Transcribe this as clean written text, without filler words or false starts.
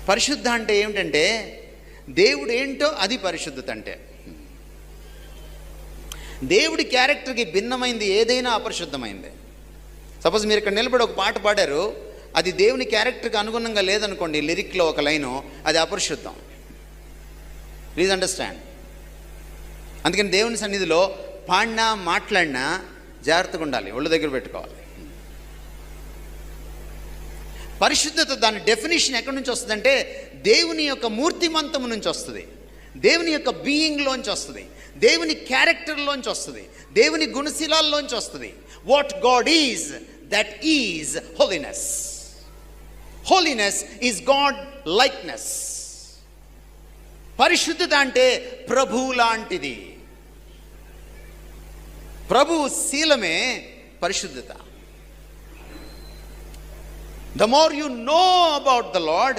పరిశుద్ధ అంటే ఏమిటంటే దేవుడు ఏంటో అది పరిశుద్ధత అంటే. దేవుడి క్యారెక్టర్కి భిన్నమైంది ఏదైనా అపరిశుద్ధమైంది. సపోజ్ మీరు ఇక్కడ నిలబడి ఒక పాట పాడారు, అది దేవుని క్యారెక్టర్కి అనుగుణంగా లేదనుకోండి, లిరిక్లో ఒక లైను, అది అపరిశుద్ధం. Please understand. అందుకని దేవుని సన్నిధిలో పాడినా మాట్లాడినా జాగ్రత్తగా ఉండాలి, ఒళ్ళు దగ్గర పెట్టుకోవాలి. పరిశుద్ధత దాని డెఫినేషన్ ఎక్కడి నుంచి వస్తుందంటే దేవుని యొక్క మూర్తిమంతము నుంచి వస్తుంది, దేవుని యొక్క బీయింగ్లోంచి వస్తుంది, దేవుని క్యారెక్టర్లోంచి వస్తుంది, దేవుని గుణశీలాల్లోంచి వస్తుంది. What God is, that is holiness. Holiness is God likeness. పరిశుద్ధత అంటే ప్రభు లాంటిది. ప్రభు శీలమే పరిశుద్ధత. The more you know about the Lord,